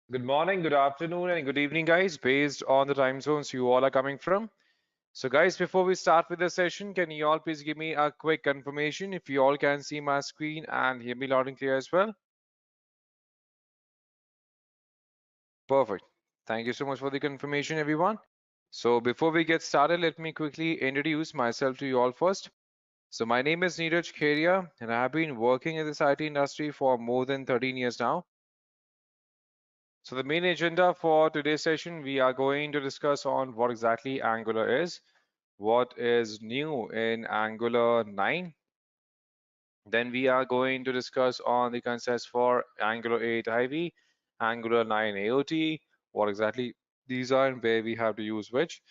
Good morning, good afternoon, and good evening, guys, based on the time zones you all are coming from. So, guys, before we start with the session, can you all please give me a quick confirmation if you all can see my screen and hear me loud and clear as well? Perfect. Thank you so much for the confirmation, everyone. So, before we get started, let me quickly introduce myself to you all first. So, my name is 𝐔𝐬𝐞 𝐂𝐨𝐿, and I have been working in this IT industry for more than 13 years now. So the main agenda for today's session, we are going to discuss on what exactly Angular is, what is new in Angular 9. Then we are going to discuss on the concepts for Angular 8 IV, Angular 9 AOT, what exactly these are and where we have to use which,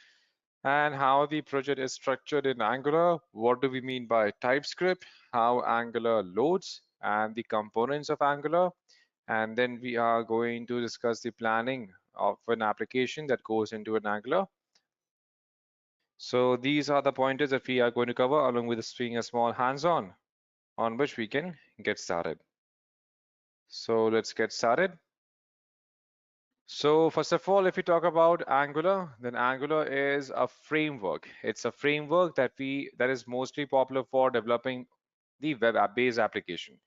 and how the project is structured in Angular, what do we mean by TypeScript, how Angular loads, and the components of Angular, and then we are going to discuss the planning of an application that goes into an Angular. So these are the pointers that we are going to cover along with seeing a small hands-on on which we can get started. So let's get started. So first of all, if we talk about Angular, then Angular is a framework. It's a framework that is mostly popular for developing the web app-based application.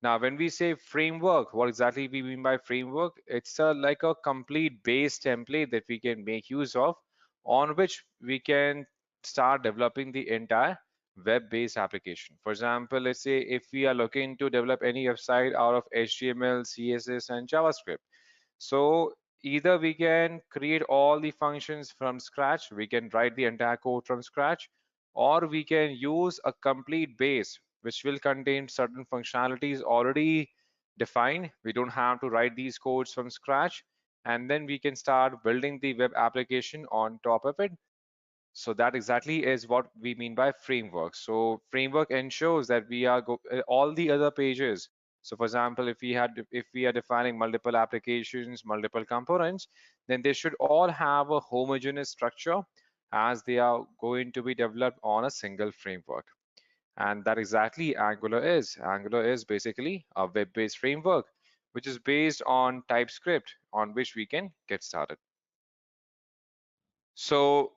Now, when we say framework, what exactly we mean by framework? It's like a complete base template that we can make use of, on which we can start developing the entire web-based application. For example, let's say if we are looking to develop any website out of HTML, CSS, and JavaScript. So either we can create all the functions from scratch, we can write the entire code from scratch, or we can use a complete base which will contain certain functionalities already defined. We don't have to write these codes from scratch, and then we can start building the web application on top of it. So that exactly is what we mean by framework. So framework ensures that we are all the other pages. So for example, if we are defining multiple applications, multiple components, then they should all have a homogeneous structure as they are going to be developed on a single framework. And that exactly Angular is. Angular is basically a web-based framework, which is based on TypeScript, on which we can get started. So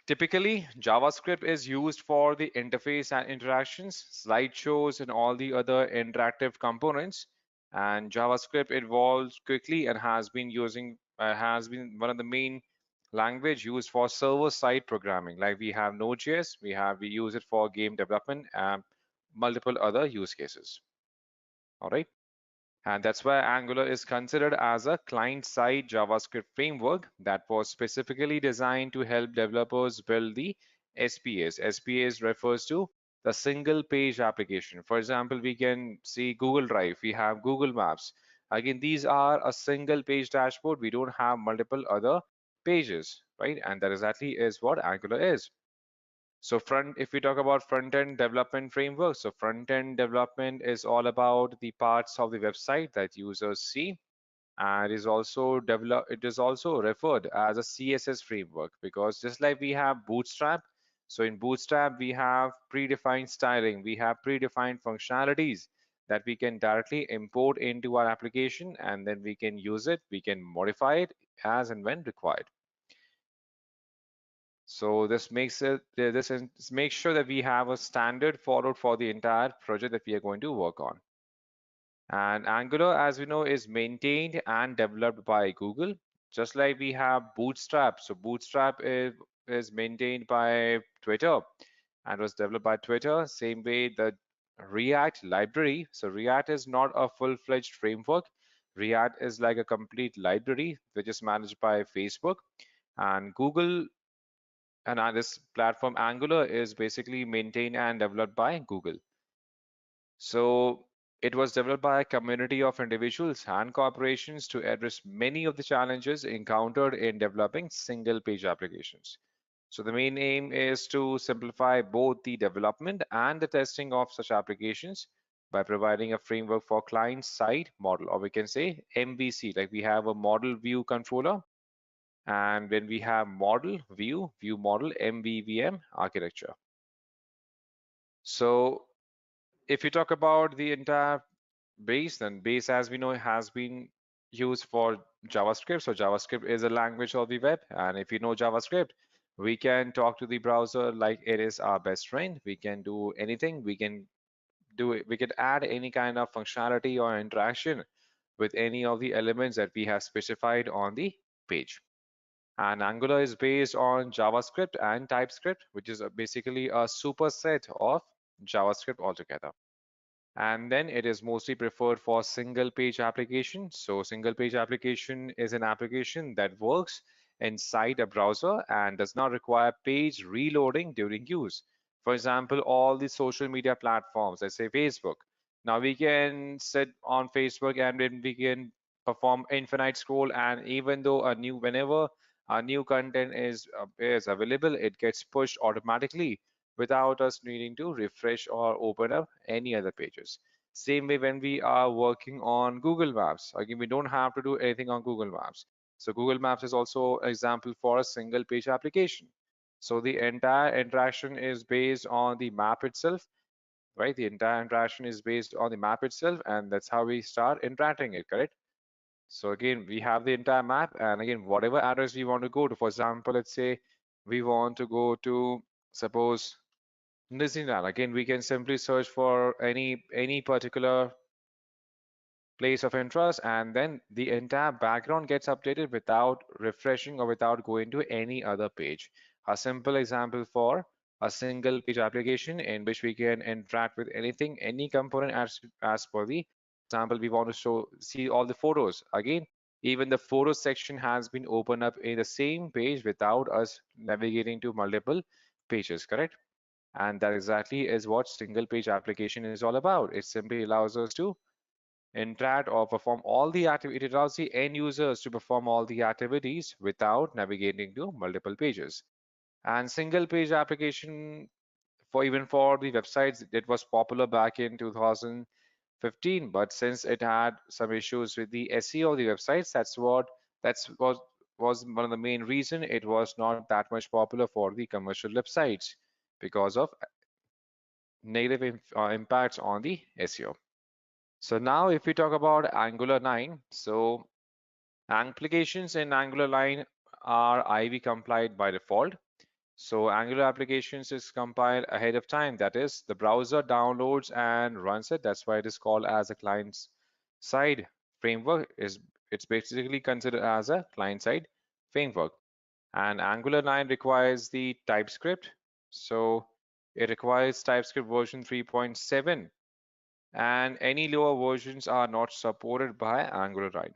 typically, JavaScript is used for the interface and interactions, slideshows, and all the other interactive components. And JavaScript evolves quickly and has been one of the main language used for server-side programming. Like we have Node.js, we use it for game development and multiple other use cases. All right. And that's why Angular is considered as a client-side JavaScript framework that was specifically designed to help developers build the SPAs. SPAs refers to the single page application. For example, we can see Google Drive, we have Google Maps. Again, these are a single page dashboard. We don't have multiple other pages, right? And that exactly is what Angular is. So if we talk about front-end development framework, so front-end development is all about the parts of the website that users see, and it is also referred as a CSS framework because just like we have Bootstrap, so in Bootstrap we have predefined styling, we have predefined functionalities that we can directly import into our application, and then we can use it, we can modify it as and when required. So this makes sure that we have a standard followed for the entire project that we are going to work on. And Angular, as we know, is maintained and developed by Google, just like we have Bootstrap. So Bootstrap is maintained by Twitter and was developed by Twitter. Same way the React library. So React is not a full-fledged framework. React is like a complete library which is managed by Facebook. And Google and this platform Angular is basically maintained and developed by Google. So it was developed by a community of individuals and corporations to address many of the challenges encountered in developing single page applications. So the main aim is to simplify both the development and the testing of such applications by providing a framework for client-side model, or we can say MVC, like we have a model view controller. And when we have model, view model, MVVM architecture. So if you talk about the entire base, then base, as we know, has been used for JavaScript. So JavaScript is a language of the web, and if you know JavaScript, we can talk to the browser like it is our best friend. We can do anything. We can do it. We can add any kind of functionality or interaction with any of the elements that we have specified on the page. And Angular is based on JavaScript and TypeScript, which is basically a superset of JavaScript altogether. And then it is mostly preferred for single page application. So single page application is an application that works inside a browser and does not require page reloading during use. For example, all the social media platforms, let's say Facebook. Now we can sit on Facebook and then we can perform infinite scroll, and even though whenever a new content is available, it gets pushed automatically without us needing to refresh or open up any other pages. Same way when we are working on Google Maps. Again, we don't have to do anything on Google Maps. So Google Maps is also an example for a single page application. So the entire interaction is based on the map itself, right? The entire interaction is based on the map itself, and that's how we start interacting it, correct? So again, we have the entire map, and again, whatever address we want to go to, for example, let's say we want to go to, suppose, Disneyland. Again, we can simply search for any particular place of interest, and then the entire background gets updated without refreshing or without going to any other page. A simple example for a single page application in which we can interact with anything, any component as per the example we want to see all the photos. Again, even the photos section has been opened up in the same page without us navigating to multiple pages, correct? And that exactly is what single page application is all about. It simply allows us to interact or perform all the activity. It allows the end users to perform all the activities without navigating to multiple pages. And single page application, for even for the websites, it was popular back in 2015, but since it had some issues with the SEO of the websites, that's was one of the main reason it was not that much popular for the commercial websites because of negative impacts on the SEO. So now if we talk about Angular 9, so applications in Angular 9 are Ivy compliant by default. So Angular applications is compiled ahead of time. That is, the browser downloads and runs it. That's why it is called as a client side framework. It's basically considered as a client side framework. And Angular 9 requires the TypeScript. So it requires TypeScript version 3.7, and any lower versions are not supported by Angular 9.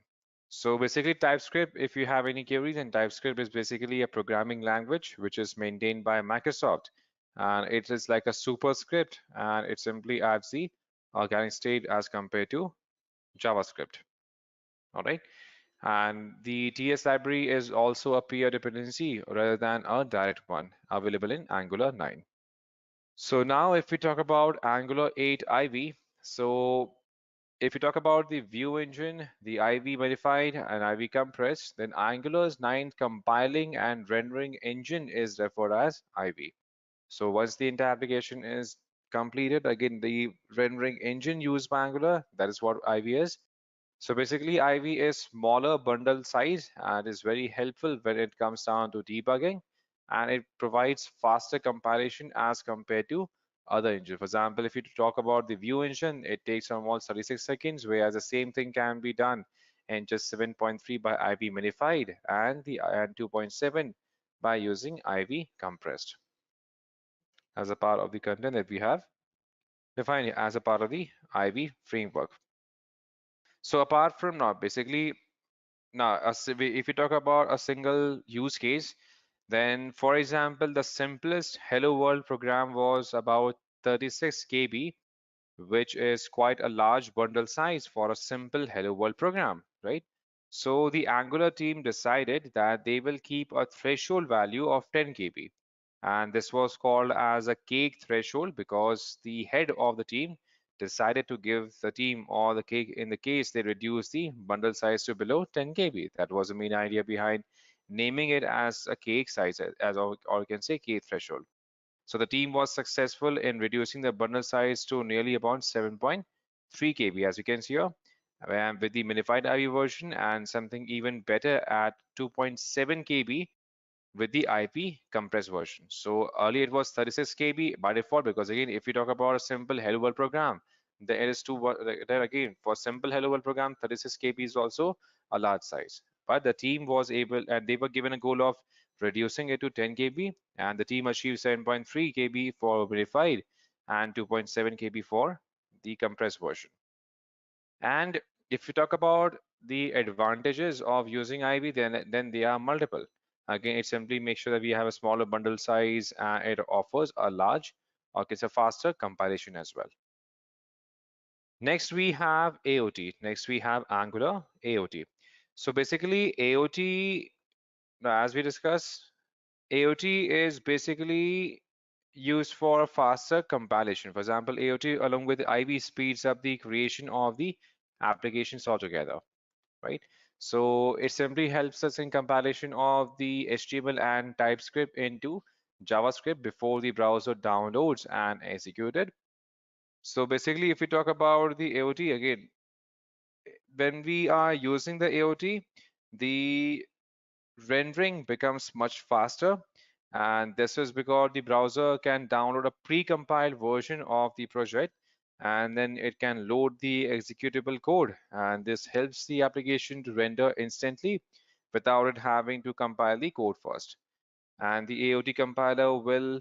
So basically TypeScript, if you have any queries, and TypeScript is basically a programming language which is maintained by Microsoft. And it is like a superscript, and it simply adds the organic state as compared to JavaScript. All right. And the TS library is also a peer dependency rather than a direct one available in Angular 9. So now if we talk about Angular 8 Ivy, so if you talk about the view engine, the Ivy modified and Ivy compressed, then Angular's 9 compiling and rendering engine is referred as Ivy. So once the entire application is completed, again, the rendering engine used by Angular, that is what Ivy is. So basically, Ivy is smaller bundle size and is very helpful when it comes down to debugging, and it provides faster compilation as compared to other engines. For example, if you talk about the Vue engine, it takes almost 36 seconds, whereas the same thing can be done in just 7.3 by Ivy minified and 2.7 by using Ivy compressed as a part of the content that we have defined as a part of the Ivy framework. So apart from now, basically now, if you talk about a single use case, then for example, the simplest Hello World program was about 36 KB, which is quite a large bundle size for a simple Hello World program, right? So the Angular team decided that they will keep a threshold value of 10 KB. And this was called as a cake threshold because the head of the team decided to give the team or the cake, in the case they reduced the bundle size to below 10 KB. That was the main idea behind naming it as a cake size, or you can say cake threshold. So the team was successful in reducing the bundle size to nearly about 7.3 KB, as you can see here. with the minified IB version, and something even better at 2.7 KB with the IP compressed version. So earlier it was 36 KB by default, because again, if you talk about a simple hello world program, there is there again, for simple hello world program, 36 KB is also a large size. But the team was able, and they were given a goal of reducing it to 10 KB, and the team achieved 7.3 KB for verified and 2.7 KB for the compressed version. And if you talk about the advantages of using IB, then they are multiple. Again, it simply makes sure that we have a smaller bundle size, and it offers a large, or it's a faster compilation as well. Next, we have AOT. Next, we have Angular AOT. So basically, AOT, as we discussed, AOT is basically used for a faster compilation. For example, AOT along with IB speeds up the creation of the applications altogether, right? So it simply helps us in compilation of the HTML and TypeScript into JavaScript before the browser downloads and executes it. So basically, if we talk about the AOT again, when we are using the AOT, the rendering becomes much faster. And this is because the browser can download a pre-compiled version of the project, and then it can load the executable code. And this helps the application to render instantly without it having to compile the code first. And the AOT compiler will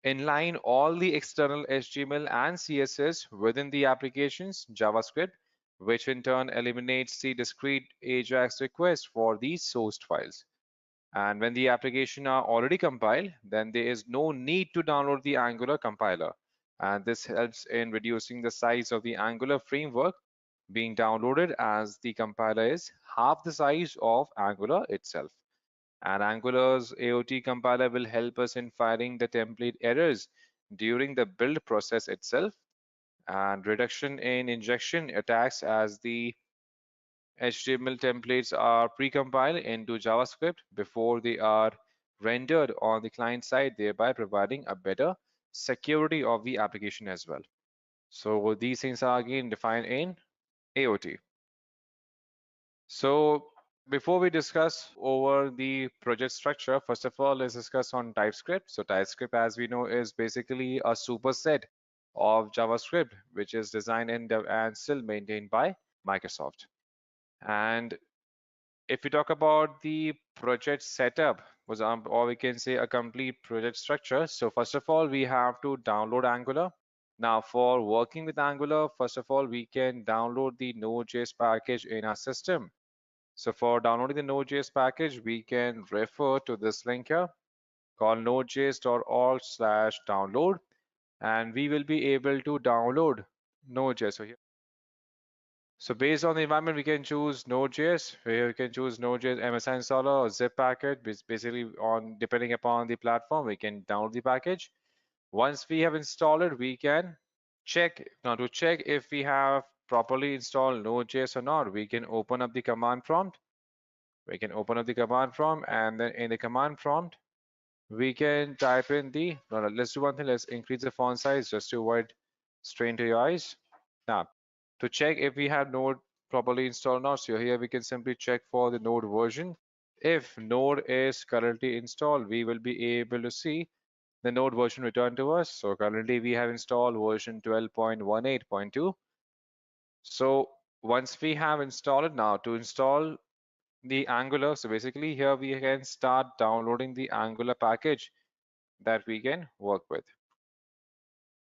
inline all the external HTML and CSS within the application's JavaScript, which in turn eliminates the discrete AJAX request for these sourced files. And when the application are already compiled, then there is no need to download the Angular compiler. And this helps in reducing the size of the Angular framework being downloaded, as the compiler is half the size of Angular itself. And Angular's AOT compiler will help us in finding the template errors during the build process itself, and reduction in injection attacks, as the HTML templates are precompiled into JavaScript before they are rendered on the client side, thereby providing a better security of the application as well. So these things are again defined in AOT. So before we discuss over the project structure, first of all, let's discuss on TypeScript. So TypeScript, as we know, is basically a superset of JavaScript, which is designed and still maintained by Microsoft. And if we talk about the project setup, for example, or we can say a complete project structure. So first of all, we have to download Angular. Now for working with Angular, first of all, we can download the Node.js package in our system. So for downloading the Node.js package, we can refer to this link here called nodejs.org/download, and we will be able to download Node.js. So based on the environment, we can choose Node.js. Here we can choose Node.js MSI installer or zip packet. Basically, on depending upon the platform, we can download the package. Once we have installed it, we can check. Now to check if we have properly installed Node.js or not, we can open up the command prompt. We can open up the command prompt, and then in the command prompt, we can type in the, no, let's do one thing. Let's increase the font size just to avoid strain to your eyes. Now, to check if we have Node properly installed or not, so here we can simply check for the Node version. If Node is currently installed, we will be able to see the Node version returned to us. So currently we have installed version 12.18.2. So once we have installed it, now to install the Angular, so basically here we can start downloading the Angular package that we can work with.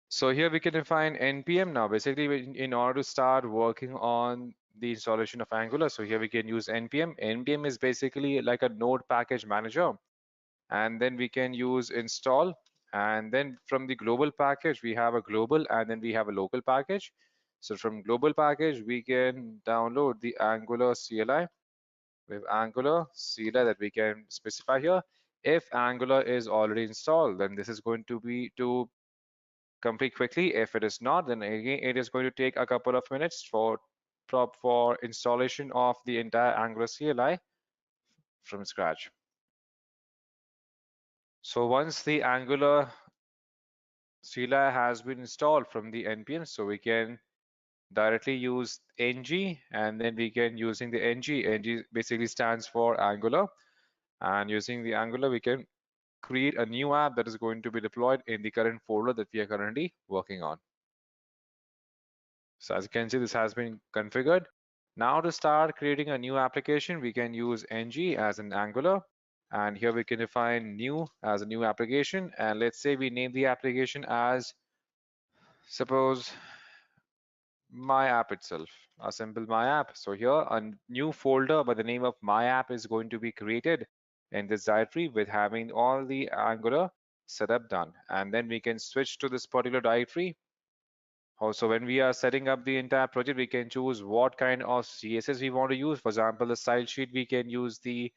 So here we can define npm. Now basically in order to start working on the installation of Angular, so here we can use npm. Npm is basically like a node package manager, and then we can use install, and then from the global package we have a global, and then we have a local package. So from global package we can download the Angular CLI. With Angular CLI that we can specify here. If Angular is already installed, then this is going to be to complete quickly. If it is not, then again it is going to take a couple of minutes for installation of the entire Angular CLI from scratch. So once the Angular CLI has been installed from the npm, so we can directly use ng, and then we can using the ng basically stands for Angular, and using the Angular we can create a new app that is going to be deployed in the current folder that we are currently working on. So as you can see, this has been configured. Now to start creating a new application, we can use ng as an Angular, and here we can define new as a new application, and let's say we name the application as, suppose, my app itself, a simple my app. So here a new folder by the name of my app is going to be created in this directory with having all the Angular setup done, and then we can switch to this particular directory. Also, when we are setting up the entire project, we can choose what kind of CSS we want to use. For example, the style sheet, we can use the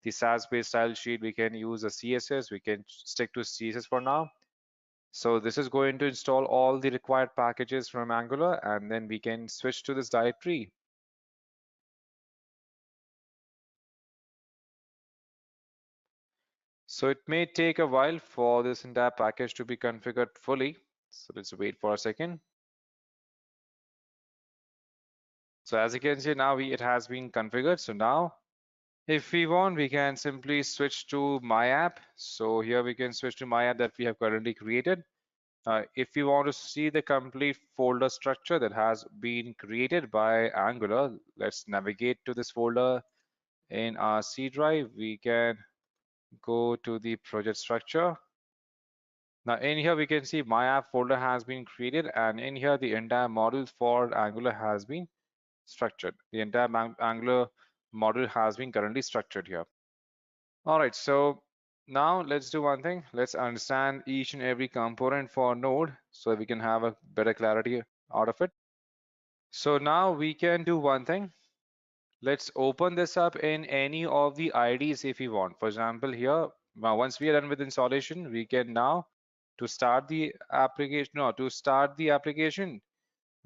SAS-based style sheet. We can use a CSS. We can stick to CSS for now. So this is going to install all the required packages from Angular, and then we can switch to this directory. So it may take a while for this entire package to be configured fully. So let's wait for a second. So as you can see now, it has been configured. So now if we want, we can simply switch to my app. So here we can switch to my app that we have currently created. If we want to see the complete folder structure that has been created by Angular, let's navigate to this folder in our C drive. We can go to the project structure. Now in here we can see my app folder has been created, and in here the entire module for Angular has been structured. The entire Angular module has been currently structured here. All right, so now let's do one thing. Let's understand each and every component for Node so we can have a better clarity out of it. So now we can do one thing. Let's open this up in any of the IDs if we want. For example, here, once we are done with installation, we can now, to start the application,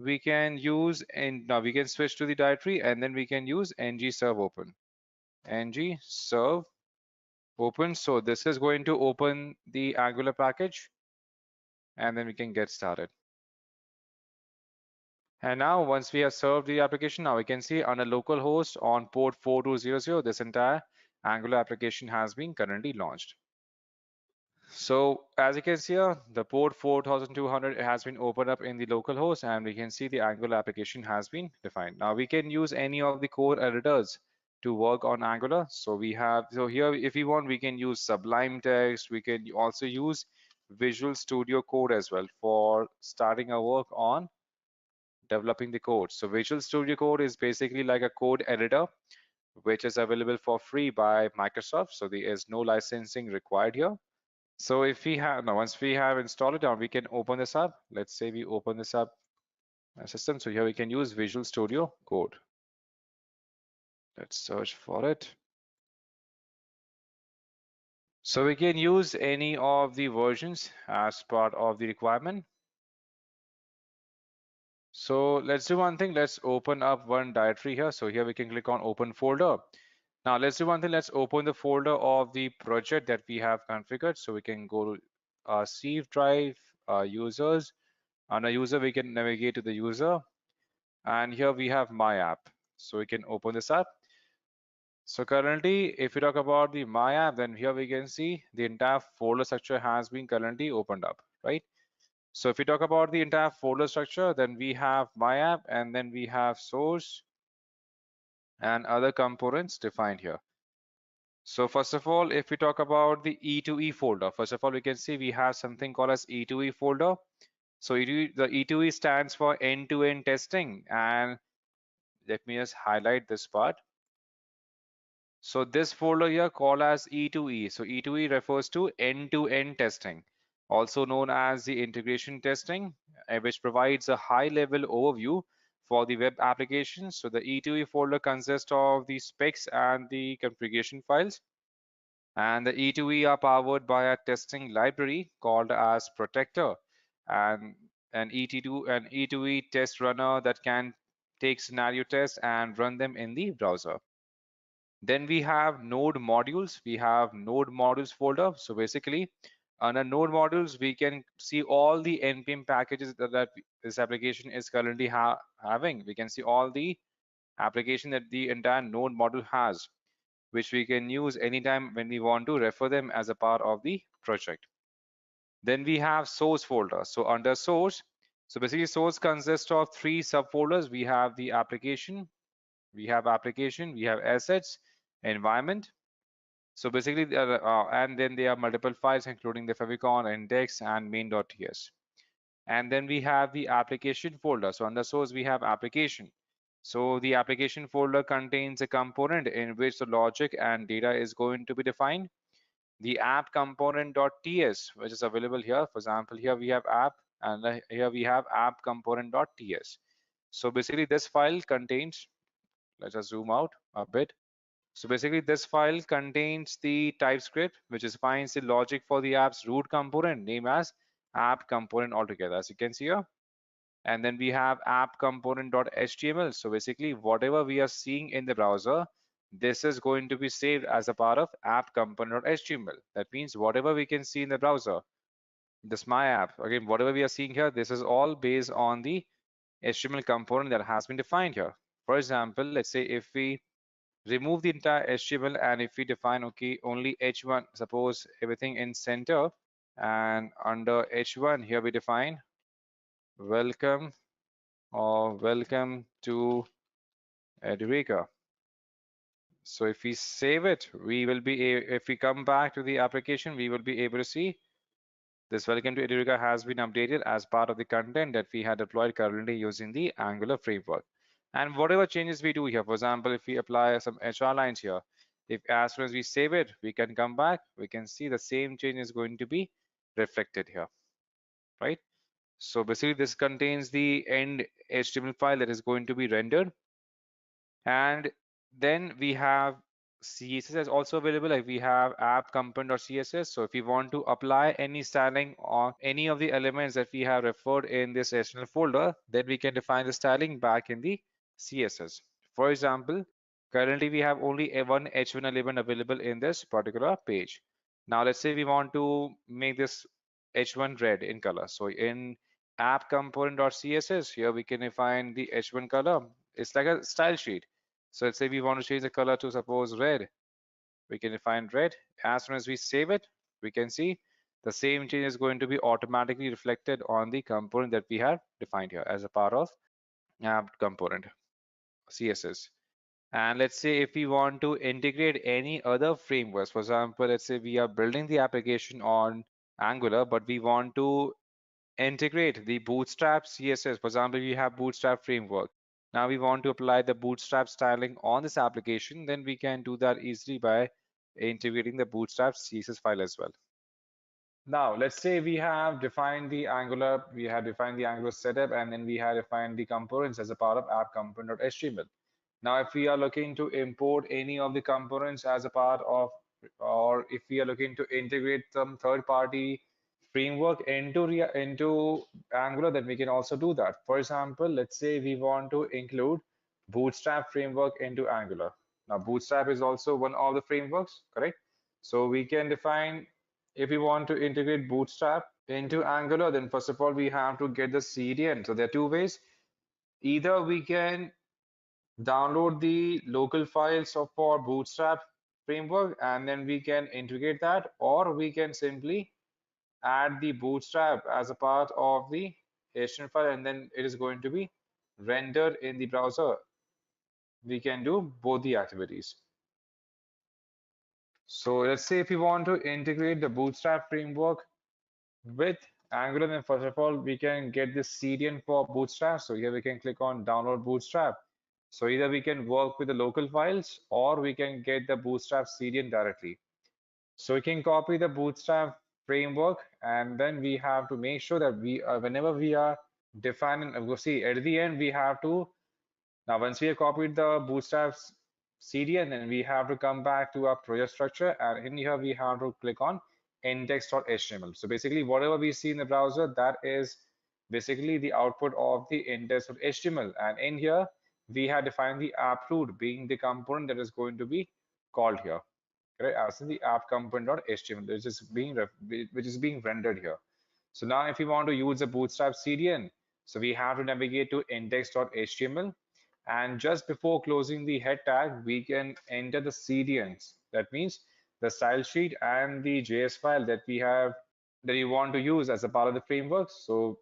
we can use, and now we can switch to the directory, and then we can use ng-serve open. ng-serve open. So this is going to open the Angular package, and then we can get started. And now once we have served the application, now we can see on a local host on port 4200, this entire Angular application has been currently launched. So as you can see here, the port 4200 has been opened up in the local host, and we can see the Angular application has been defined. Now we can use any of the core editors to work on Angular. So here, if we want, we can use Sublime Text. We can also use Visual Studio Code as well for starting our work on developing the code. So Visual Studio Code is basically like a code editor, which is available for free by Microsoft. So there is no licensing required here. So if we have now, once we have installed it down, we can open this up. Let's say we open this up system. So here we can use Visual Studio Code. Let's search for it. So we can use any of the versions as part of the requirement. So let's do one thing. Let's open up one directory here. So here we can click on open folder. Now let's do one thing. Let's open the folder of the project that we have configured. So we can go to C drive, users. On a user, we can navigate to the user. And here we have my app. So we can open this up. So currently, if we talk about the my app, then here we can see the entire folder structure has been currently opened up, right? So if we talk about the entire folder structure, then we have my app, and then we have source and other components defined here. So first of all, if we talk about the E2E folder, first of all, we can see we have something called as E2E folder. So the E2E stands for end-to-end testing, and let me just highlight this part. So this folder here called as E2E. So E2E refers to end-to-end testing, also known as the integration testing, which provides a high-level overview for the web application. So the E2E folder consists of the specs and the configuration files. And the E2E are powered by a testing library called as Protector, and an E2E test runner that can take scenario tests and run them in the browser. Then we have node modules. We have node modules folder. So basically, Under node modules, we can see all the npm packages that this application is currently having. We can see all the application that the entire node module has, which we can use anytime when we want to refer them as a part of the project. Then we have source folder. So under source, so basically source consists of three subfolders. We have the application, we have assets, environment. So basically, and then there are multiple files, including the favicon, index, and main.ts. And then we have the application folder. So under source, we have application. So the application folder contains a component in which the logic and data is going to be defined. The app component.ts, which is available here. For example, here we have app, and here we have app component.ts. So basically, this file contains, let's just zoom out a bit. So basically, this file contains the TypeScript, which defines the logic for the app's root component, named as app component altogether, as you can see here. And then we have app component.html. So basically, whatever we are seeing in the browser, this is going to be saved as a part of app component.html. That means whatever we can see in the browser, this my app, again, whatever we are seeing here, this is all based on the HTML component that has been defined here. For example, let's say if we remove the entire HTML and if we define, okay, only h1, suppose everything in center, and under h1 here we define welcome or welcome to Edureka. So if we save it, we will be, if we come back to the application, we will be able to see this welcome to Edureka has been updated as part of the content that we had deployed currently using the Angular framework. And whatever changes we do here, for example, if we apply some HR lines here, if as soon as we save it, we can come back, we can see the same change is going to be reflected here, right? So basically this contains the end HTML file that is going to be rendered. And then we have CSS is also available. Like we have app component.css. So if we want to apply any styling on any of the elements that we have referred in this HTML folder, then we can define the styling back in the CSS. For example, currently we have only a one h1 element available in this particular page. Now let's say we want to make this h1 red in color. So in app component.css, here we can define the h1 color. It's like a style sheet. So let's say we want to change the color to suppose red. We can define red. As soon as we save it, we can see the same change is going to be automatically reflected on the component that we have defined here as a part of app component CSS. And let's say if we want to integrate any other frameworks, for example, let's say we are building the application on Angular, but we want to integrate the Bootstrap CSS. For example, we have Bootstrap framework. Now we want to apply the Bootstrap styling on this application, then we can do that easily by integrating the Bootstrap CSS file as well. Now, let's say we have defined the Angular, setup, and then we have defined the components as a part of app component.html. Now, if we are looking to import any of the components as a part of, or if we are looking to integrate some third-party framework into Angular, then we can also do that. For example, let's say we want to include Bootstrap framework into Angular. Now, Bootstrap is also one of the frameworks, correct? So we can define, if we want to integrate Bootstrap into Angular, then first of all, we have to get the CDN. So there are two ways. Either we can download the local files for Bootstrap framework and then we can integrate that, or we can simply add the Bootstrap as a part of the HTML file and then it is going to be rendered in the browser. We can do both the activities. So let's say if we want to integrate the Bootstrap framework with Angular, then first of all, we can get this CDN for Bootstrap. So here we can click on download Bootstrap. So either we can work with the local files or we can get the Bootstrap CDN directly. So we can copy the Bootstrap framework and then we have to make sure that we whenever we are defining, see at the end we have to, now once we have copied the Bootstrap CDN, then we have to come back to our project structure and in here we have to click on index.html. So basically whatever we see in the browser, that is basically the output of the index.html, and in here we have defined the app root being the component that is going to be called here. correct? As in the app component.html, which is being rendered here. So now if we want to use the Bootstrap CDN, so we have to navigate to index.html, and just before closing the head tag, we can enter the CDNs. That means the style sheet and the JS file that we want to use as a part of the framework. So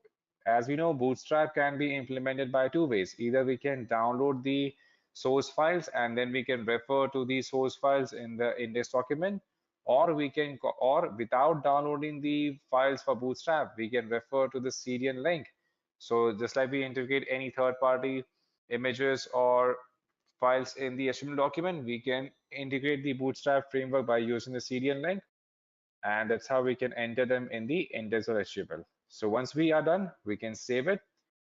as we know, Bootstrap can be implemented by two ways. Either we can download the source files and then we can refer to the source files in the index document, or without downloading the files for Bootstrap, we can refer to the CDN link. So just like we integrate any third-party images or files in the HTML document, we can integrate the Bootstrap framework by using the CDN link, and that's how we can enter them in the index.html. So once we are done, we can save it.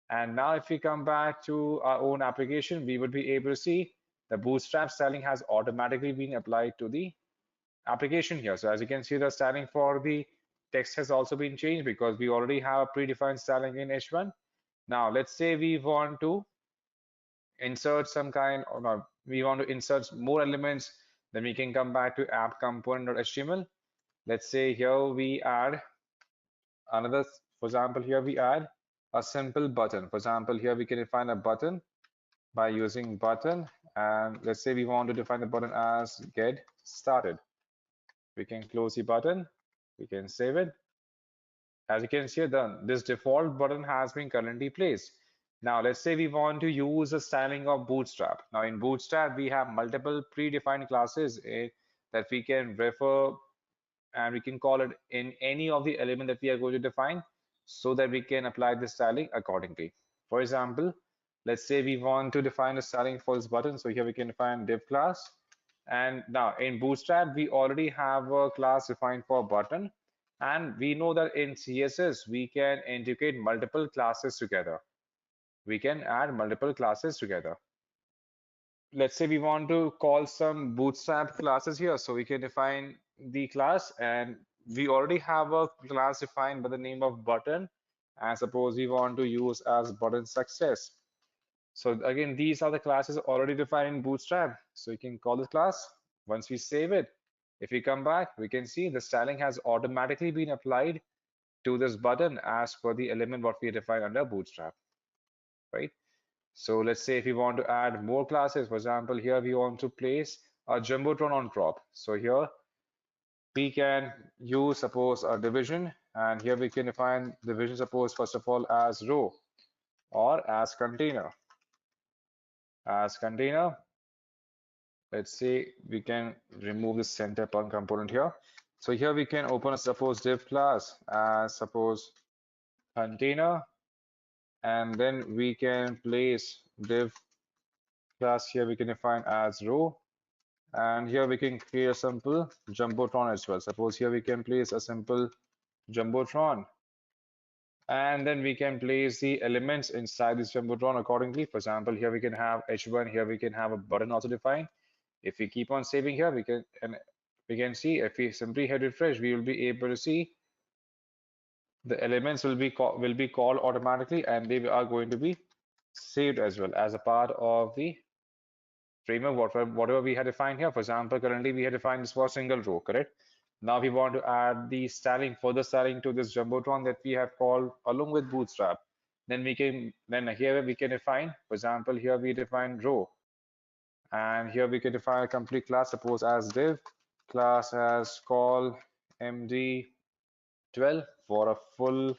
And now if we come back to our own application, we would be able to see the Bootstrap styling has automatically been applied to the application here. So as you can see, the styling for the text has also been changed because we already have a predefined styling in H1. Now let's say we want to insert some kind, or no, we want to insert more elements, then we can come back to app component.html. Let's say here we add another, for example, here we add a simple button. For example, here we can define a button by using button, and let's say we want to define the button as get started. We can close the button, we can save it. As you can see, this default button has been currently placed. Now let's say we want to use the styling of Bootstrap. Now in Bootstrap, we have multiple predefined classes that we can refer, and we can call it in any of the element that we are going to define, so that we can apply the styling accordingly. For example, let's say we want to define a styling for this button. So here we can define div class. And now in Bootstrap, we already have a class defined for button. And we know that in CSS, we can integrate multiple classes together. We can add multiple classes together. Let's say we want to call some Bootstrap classes here. So we can define the class, and we already have a class defined by the name of button. And suppose we want to use as button success. So again, these are the classes already defined in Bootstrap. So you can call this class. Once we save it, if we come back, we can see the styling has automatically been applied to this button as per the element what we defined under Bootstrap, right? So let's say if we want to add more classes, for example, here we want to place a Jumbotron on top. So here we can use, suppose, a division, and here we can define division, suppose, first of all, as row or as container. As container, let's say we can remove the center point component here. So here we can open a, suppose, div class as, suppose, container, and then we can place div class here we can define as row, and here we can create a simple Jumbotron as well. Suppose here we can place a simple Jumbotron, and then we can place the elements inside this Jumbotron accordingly. For example, here we can have H1, here we can have a button also defined. If we keep on saving here, we can see, if we simply hit refresh, we will be able to see the elements will be called automatically, and they are going to be saved as well as a part of the framework, whatever we had defined here. For example, currently we had defined this for a single row, correct? Now we want to add the styling, further styling to this Jumbotron that we have called along with Bootstrap. Then here we can define, for example, here we define row, and here we can define a complete class, suppose as div class as call md12 for a full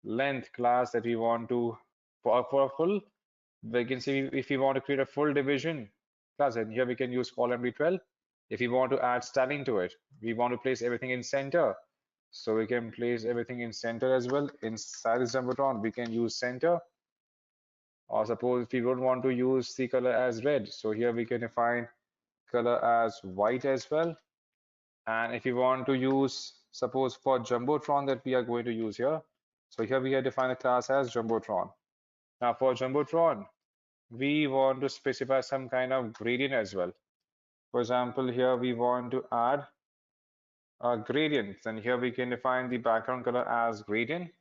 length class that we want to, for a full, we can see if we want to create a full division class, and here we can use call md12. If we want to add styling to it, we want to place everything in center, so we can place everything in center as well. Inside this Jumbotron, we can use center, or suppose if we don't want to use the color as red, so here we can define color as white as well. And if you want to use, suppose for Jumbotron that we are going to use here, so here we have defined a class as Jumbotron. Now for Jumbotron, we want to specify some kind of gradient as well. For example, here we want to add a gradient, and here we can define the background color as gradient.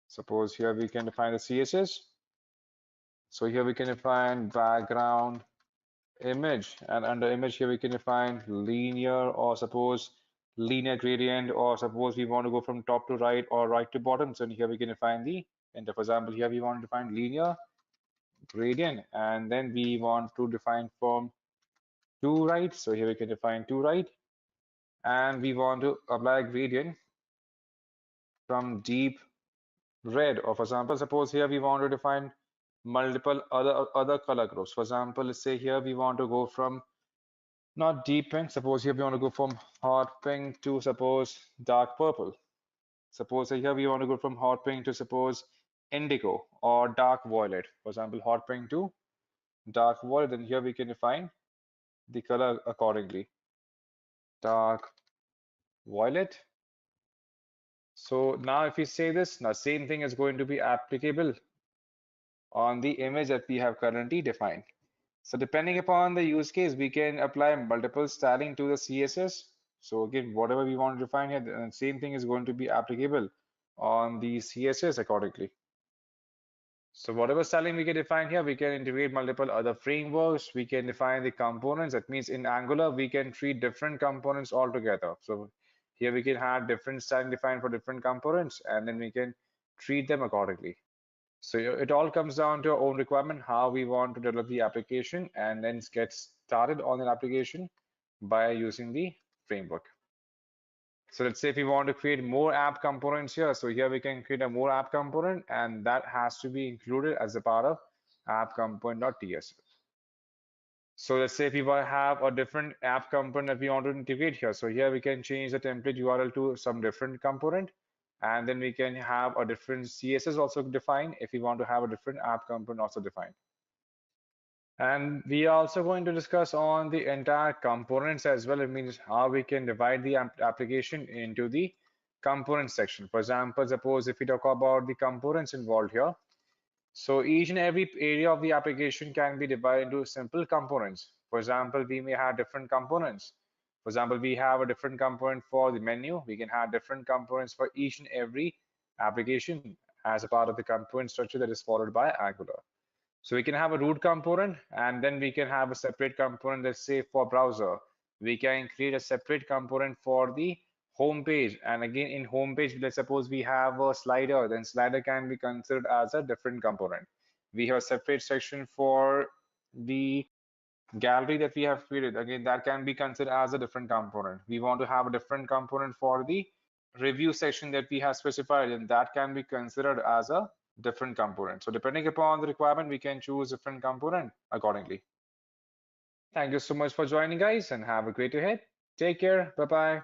Suppose here we can define the CSS. So here we can define background image, and under image here we can define linear, or suppose linear gradient, or suppose we want to go from top to right or right to bottom. So here we can define the enter. For example, here we want to define linear gradient, and then we want to define from to right. So here we can define to right, and we want to apply gradient from deep red. Or for example, suppose here we want to define multiple other color groups. For example, let's say here we want to go from not deep pink. Suppose here we want to go from hot pink to suppose dark purple. Suppose here we want to go from hot pink to suppose indigo or dark violet. For example, hot pink to dark violet. Then here we can define the color accordingly. Dark violet. So now if we say this, now same thing is going to be applicable on the image that we have currently defined. So depending upon the use case, we can apply multiple styling to the CSS. So again, whatever we want to define here, the same thing is going to be applicable on the CSS accordingly. So whatever styling we can define here, we can integrate multiple other frameworks. We can define the components. That means in Angular, we can treat different components altogether. So here we can have different styling defined for different components, and then we can treat them accordingly. So it all comes down to our own requirement, how we want to develop the application, and then get started on an application by using the framework. So let's say if we want to create more app components here, so here we can create a more app component, and that has to be included as a part of app component.ts. So let's say if we want to have a different app component that we want to integrate here. So here we can change the template URL to some different component, and then we can have a different CSS also defined if we want to have a different app component also defined. And we are also going to discuss on the entire components as well. It means how we can divide the application into the component section. For example, suppose if we talk about the components involved here, so each and every area of the application can be divided into simple components. For example, we may have different components. For example, we have a different component for the menu. We can have different components for each and every application as a part of the component structure that is followed by Angular. So we can have a root component, and then we can have a separate component, let's say for browser. We can create a separate component for the home page. And again, in home page, let's suppose we have a slider, then slider can be considered as a different component. We have a separate section for the gallery that we have created. Again, that can be considered as a different component. We want to have a different component for the review section that we have specified, and that can be considered as a different component. So depending upon the requirement, we can choose different component accordingly. Thank you so much for joining, guys, and have a great day ahead. Take care. Bye-bye.